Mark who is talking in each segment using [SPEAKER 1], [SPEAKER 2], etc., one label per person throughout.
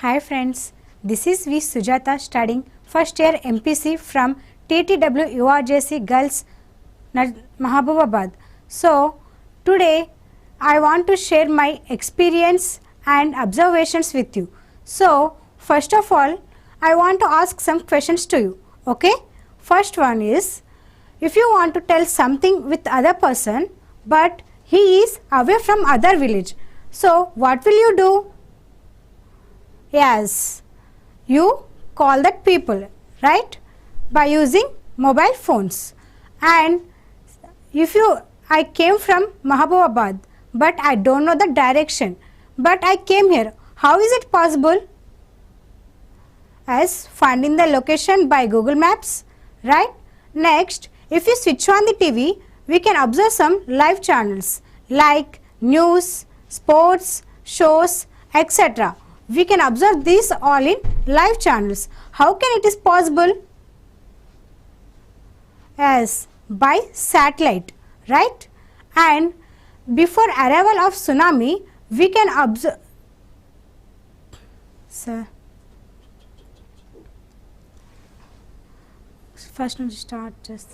[SPEAKER 1] Hi friends, this is V. Sujata studying first year MPC from TTWREIS Girls Mahbubabad. So today I want to share my experience and observations with you. So first of all I want to ask some questions to you. Okay? First one is, if you want to tell something with other person but he is away from other village, so what will you do? Yes, you call that people, right, by using mobile phones. And if I came from Mahbubabad but I don't know the direction, but I came here, how is it possible? As finding the location by Google Maps, right? Next, if you switch on the TV, we can observe some live channels like news, sports, shows, etc. We can observe these all in live channels. How can it is possible? Yes, by satellite, right? And before arrival of tsunami, we can observe. Sir, first we start just.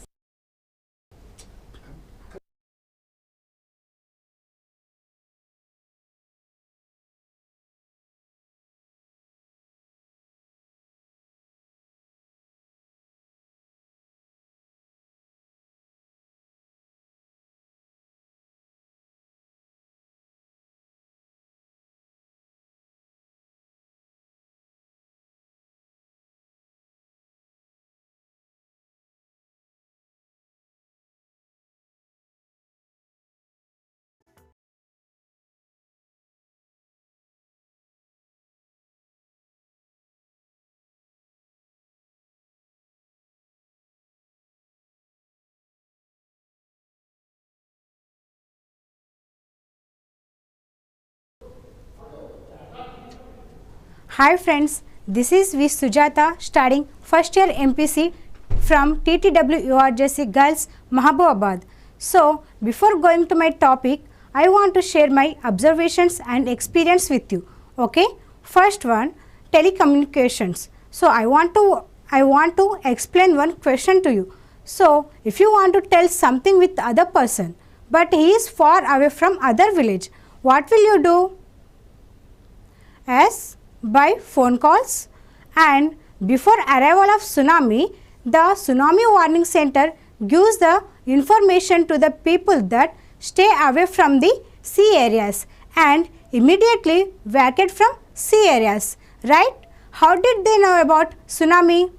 [SPEAKER 1] Hi friends, this is V. Sujata studying first year MPC from TTWREIS Girls Mahbubabad. So before going to my topic, I want to share my observations and experience with you. Okay, first one, telecommunications. So I want to explain one question to you. So if you want to tell something with other person but he is far away from other village, what will you do? As by phone calls, and before arrival of tsunami, the tsunami warning center gives the information to the people that stay away from the sea areas and immediately vacate from sea areas, right? How did they know about tsunami?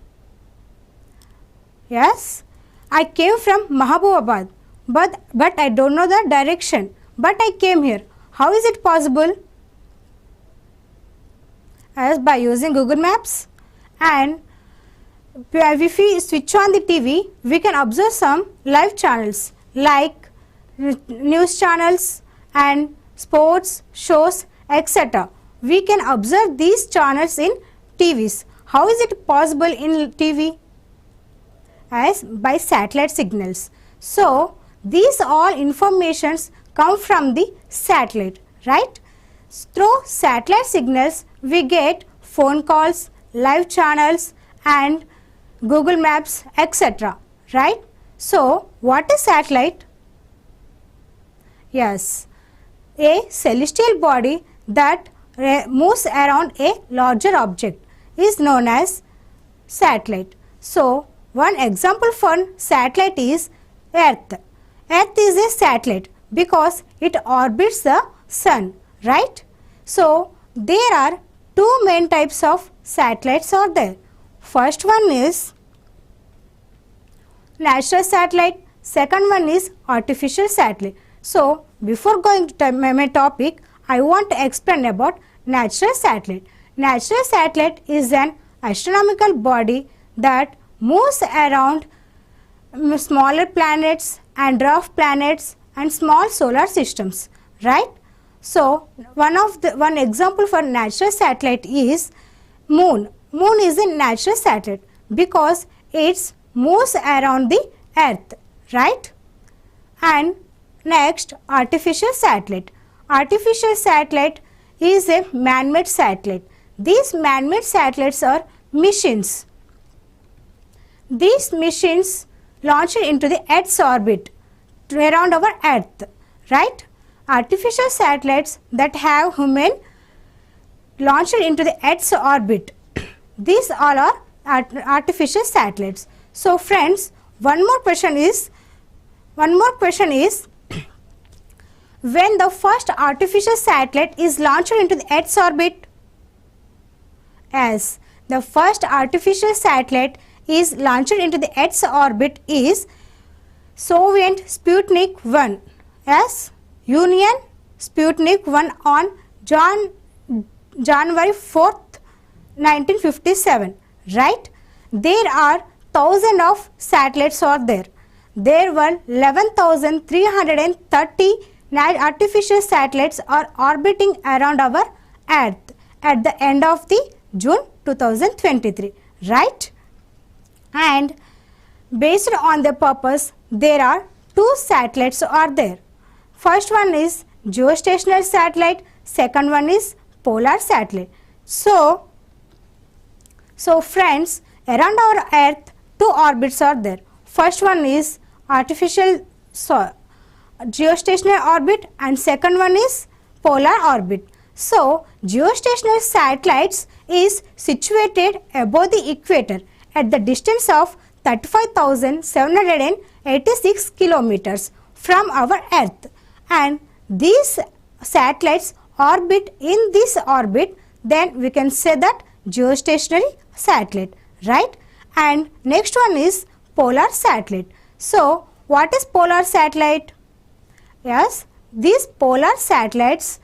[SPEAKER 1] Yes, I came from Mahbubabad but I don't know the direction, but I came here. How is it possible? As by using Google Maps. And if we switch on the TV, we can observe some live channels like news channels and sports, shows, etc. We can observe these channels in TVs. How is it possible in TV? As by satellite signals. So these all informations come from the satellite, right? Through satellite signals, we get phone calls, live channels and Google Maps, etc. Right? So what is satellite? Yes, a celestial body that moves around a larger object is known as satellite. So one example for satellite is Earth. Earth is a satellite because it orbits the sun, right? So there are two main types of satellites are there. First one is natural satellite, second one is artificial satellite. So before going to my topic, I want to explain about natural satellite. Natural satellite is an astronomical body that moves around smaller planets and dwarf planets and small solar systems, right? So one example for natural satellite is moon. Moon is a natural satellite because it moves around the earth, right? And next, artificial satellite. Artificial satellite is a man-made satellite these man-made satellites are missions. These missions launched into the Earth's orbit around our Earth, right? Artificial satellites that have human launched into the Earth's orbit. These all are artificial satellites. So friends, one more question is when the first artificial satellite is launched into the Earth's orbit? Yes, the first artificial satellite is launched into the Earth's orbit is Soviet Sputnik 1. Yes, Union Sputnik 1 on January 4th, 1957. Right? There are thousands of satellites are there. There were 11,330 artificial satellites are orbiting around our Earth at the end of the June 2023. Right? And based on the purpose, there are two satellites are there. First one is geostationary satellite, second one is polar satellite. So friends, around our Earth, two orbits are there. First one is artificial geostationary orbit and second one is polar orbit. So geostationary satellites is situated above the equator at the distance of 35,786 kilometers from our Earth, and these satellites orbit in this orbit, then we can say that geostationary satellite, right? And next one is polar satellite. So what is polar satellite? Yes, these polar satellites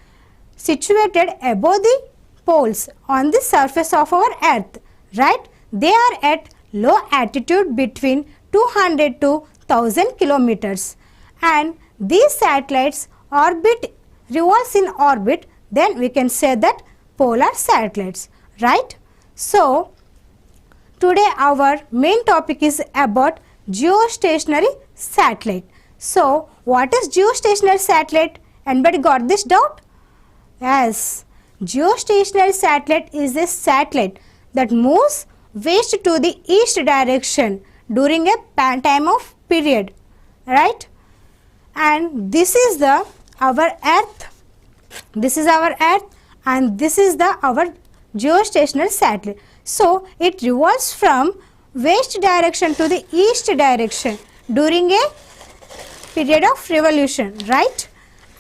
[SPEAKER 1] situated above the poles on the surface of our Earth, right? They are at low altitude between 200 to 1000 kilometers, and these satellites revolves in orbit, then we can say that polar satellites, right? So today our main topic is about geostationary satellite. So what is geostationary satellite? Anybody got this doubt? Yes, geostationary satellite is a satellite that moves west to the east direction during a time of period, right? And this is our Earth. This is our Earth, and this is our geostationary satellite. So it revolves from west direction to the east direction during a period of revolution, right?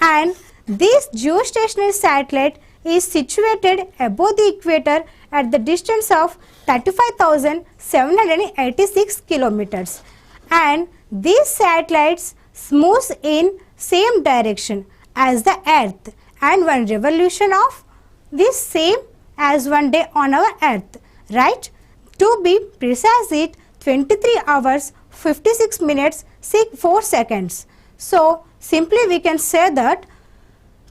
[SPEAKER 1] And this geostationary satellite is situated above the equator at the distance of 35,786 kilometers, and these satellites moves in same direction as the Earth, and one revolution of this same as one day on our Earth, right? To be precise, it 23 hours 56 minutes 4 seconds. So simply we can say that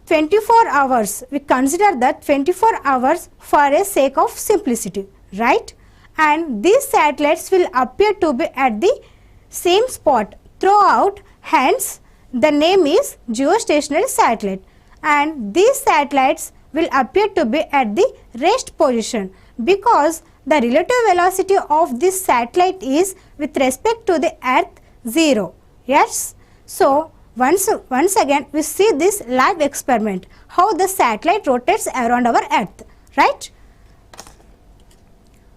[SPEAKER 1] 24 hours, we consider that 24 hours for a sake of simplicity, right? And these satellites will appear to be at the same spot throughout, hence the name is geostationary satellite, and these satellites will appear to be at the rest position because the relative velocity of this satellite is with respect to the Earth 0. Yes. So once again we see this live experiment, how the satellite rotates around our Earth, right?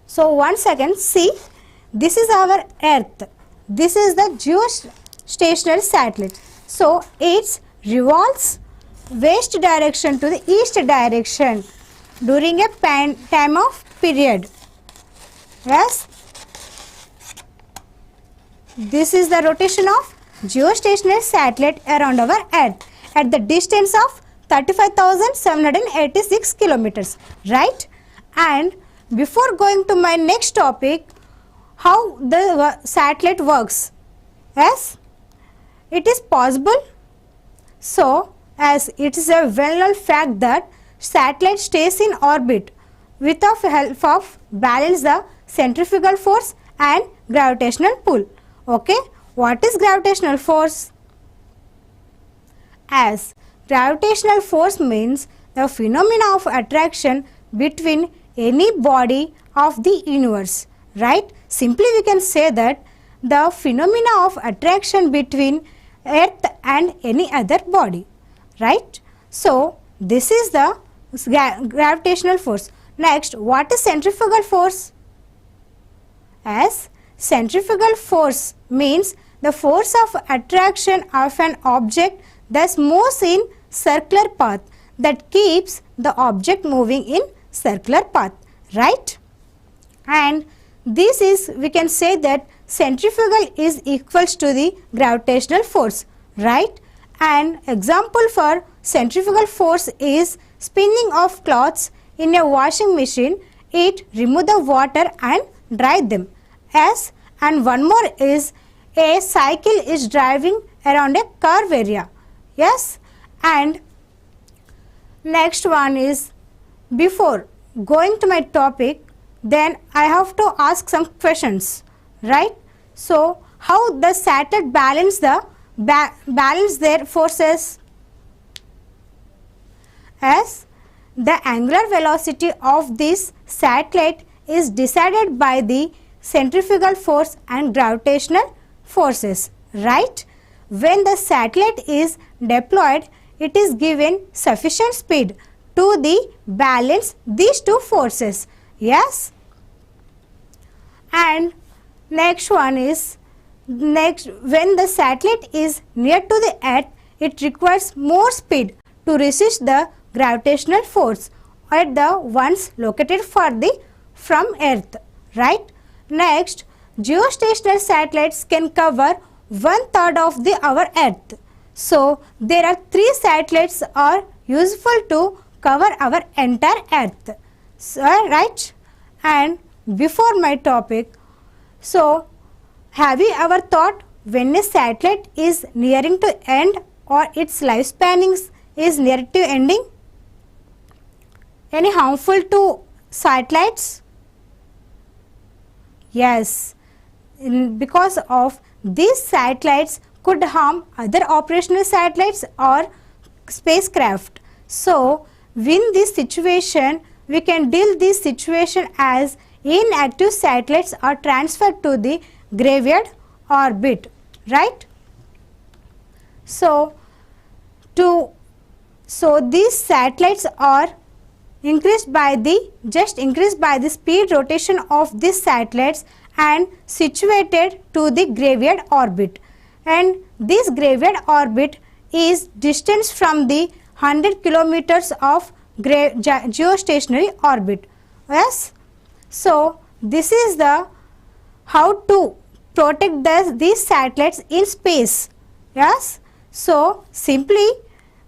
[SPEAKER 1] So once again see, this is our Earth, this is the geostationary satellite. So it revolves west direction to the east direction during a time of period. Yes, this is the rotation of geostationary satellite around our Earth at the distance of 35,786 kilometers, right? And before going to my next topic, how the satellite works, yes, it is possible. So as it is a well-known fact that satellite stays in orbit with the help of balance the centrifugal force and gravitational pull. Okay, what is gravitational force? As gravitational force means the phenomena of attraction between any body of the universe, right? Simply we can say that the phenomena of attraction between Earth and any other body, right? So, this is the gravitational force. Next, what is centrifugal force? As centrifugal force means the force of attraction of an object thus moves in circular path, that keeps the object moving in circular path, right? And this is, we can say that centrifugal is equals to the gravitational force, right? An example for centrifugal force is spinning of clothes in a washing machine. It remove the water and dry them. Yes, and one more is a cycle is driving around a curved area. Yes, and next one is, before going to my topic, then I have to ask some questions, right? So, how the satellite balance their forces? As the angular velocity of this satellite is decided by the centrifugal force and gravitational forces, right? When the satellite is deployed, it is given sufficient speed to balance these two forces. Yes. And next one is, when the satellite is near to the Earth, it requires more speed to resist the gravitational force at the ones located from Earth, right? Next, geostationary satellites can cover 1/3 of our Earth. So, there are 3 satellites are useful to cover our entire Earth, so, right? And before my topic, so have you ever thought when a satellite is nearing to end or its lifespan is near to ending? Any harmful to satellites? Yes, because of these satellites could harm other operational satellites or spacecraft. So, in this situation, we can deal this situation as inactive satellites are transferred to the graveyard orbit, right? So these satellites are increased by the speed rotation of these satellites and situated to the graveyard orbit, and this graveyard orbit is distance from the 100 kilometers of geostationary orbit. Yes. So, this is the how to protect these satellites in space. Yes. So, simply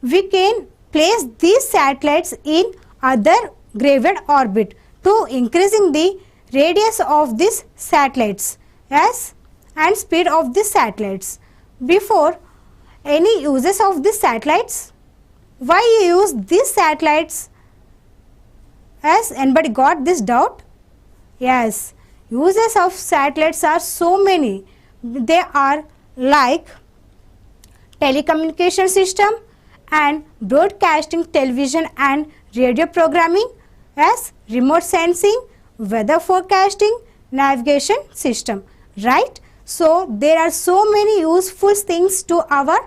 [SPEAKER 1] we can place these satellites in other graveyard orbit to increasing the radius of these satellites, yes, and speed of these satellites. Before, any uses of these satellites? Why you use these satellites? Has anybody got this doubt? Yes, uses of satellites are so many. They are like telecommunication system and broadcasting, television and radio programming, as remote sensing, weather forecasting, navigation system, right? So, there are so many useful things to our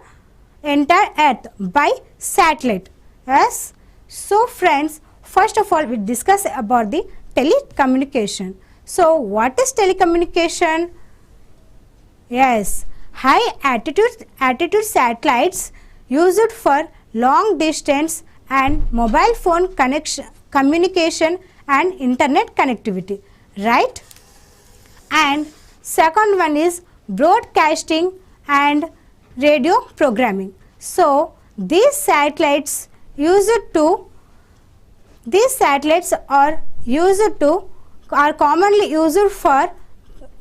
[SPEAKER 1] entire Earth by satellite. Yes. So, friends, first of all we discuss about the telecommunication. So, what is telecommunication? Yes, high altitude satellites used for long distance and mobile phone communication and internet connectivity, right? And second one is broadcasting and radio programming. So, these satellites are commonly used for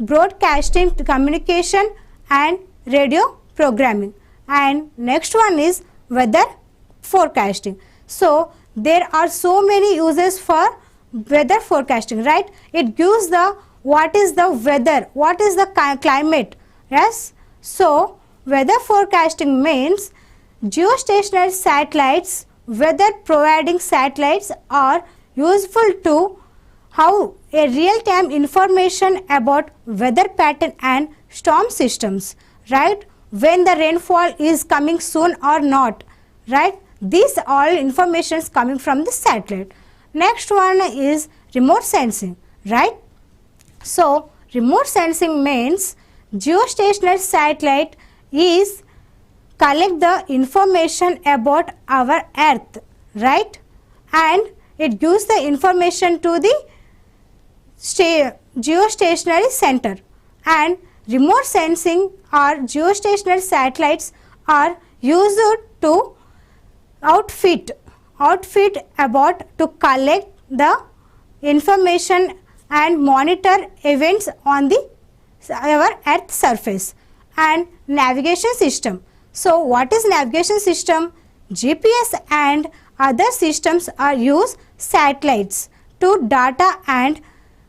[SPEAKER 1] broadcasting, communication and radio programming. And next one is weather forecasting. So, there are so many uses for weather forecasting, right? It gives the what is the weather, what is the climate, yes. So, weather forecasting means geostationary satellites, weather providing satellites are useful to how a real-time information about weather pattern and storm systems, right? When the rainfall is coming soon or not, right? These all information is coming from the satellite. Next one is remote sensing, right? So remote sensing means geostationary satellite is collect the information about our earth, right? And it gives the information to the geostationary center. And remote sensing or geostationary satellites are used to outfit about to collect the information and monitor events on the our earth surface. And navigation system. So what is navigation system? GPS and other systems are use satellites to data and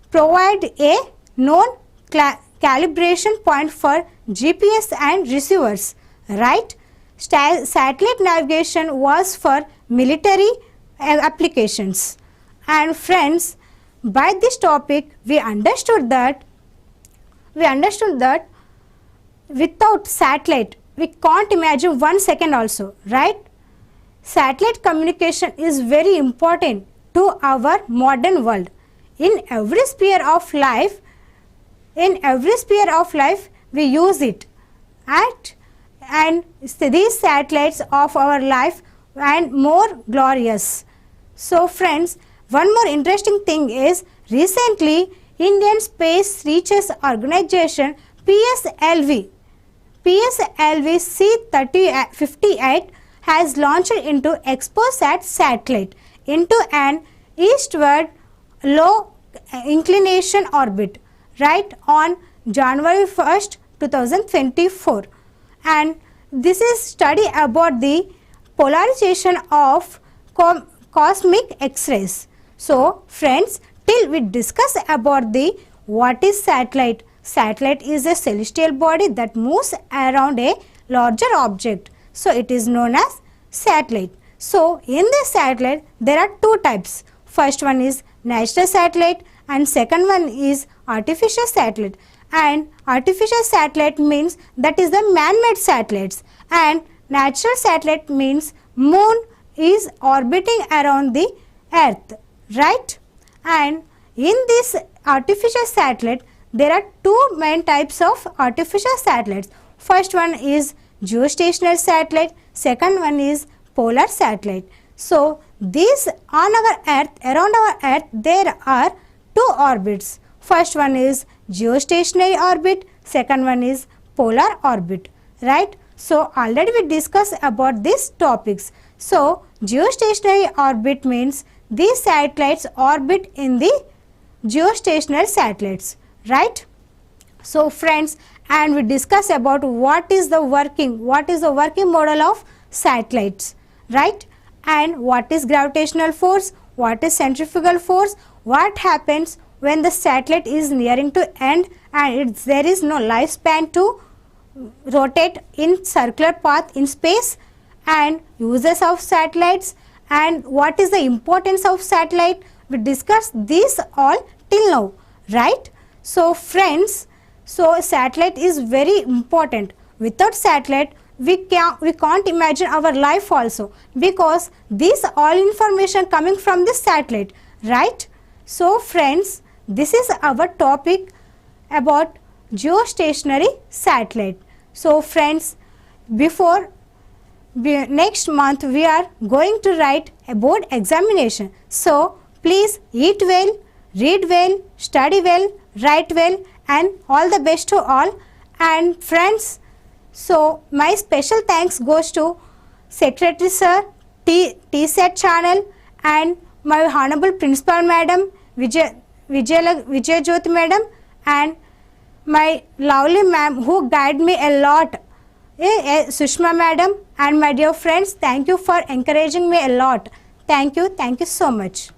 [SPEAKER 1] provide a known calibration point for GPS and receivers, right? Satellite navigation was for military applications. And friends, by this topic we understood that without satellite we can't imagine 1 second also, right? Satellite communication is very important to our modern world. In every sphere of life we use it, right? And these satellites of our life and more glorious. So friends, one more interesting thing is recently Indian Space Research Organization PSLV 𝗬𝗓𝗪 has launched into 𝗪𝗵𝗂𝗪 satellite into an eastward low inclination orbit, right, on January 1st, 2024. And this is study about the polarization of cosmic X-rays. So friends, till we discuss about the what is satellite. Satellite is a celestial body that moves around a larger object. So it is known as satellite. So in this satellite there are two types. First one is natural satellite and second one is artificial satellite. And artificial satellite means that is the man-made satellites, and natural satellite means moon is orbiting around the earth, right? And in this artificial satellite there are two main types of artificial satellites. First one is geostationary satellite, second one is polar satellite. So these on our earth, around our earth there are two orbits. First one is geostationary orbit, second one is polar orbit, right? So already we discussed about these topics. So geostationary orbit means these satellites orbit in the geostationary satellites, right? So friends, and we discuss about what is the working model of satellites, right? And what is gravitational force, what is centrifugal force, what happens when the satellite is nearing to end and there is no lifespan to rotate in circular path in space, and uses of satellites, and what is the importance of satellite. We discussed this all till now, right? So friends, so satellite is very important. Without satellite we can't imagine our life also, because this all information coming from this satellite, right? So friends, this is our topic about geostationary satellite. So friends, before next month we are going to write a board examination. So please eat well, read well, study well, write well, and all the best to all. And friends, so my special thanks goes to Secretary Sir, TSAT channel, and my Honorable Principal Madam 𝗪𝗵𝗪𝗁𝗪 Madam, and my lovely ma'am who guide me a lot, Sushma Madam, and my dear friends, thank you for encouraging me a lot. Thank you so much.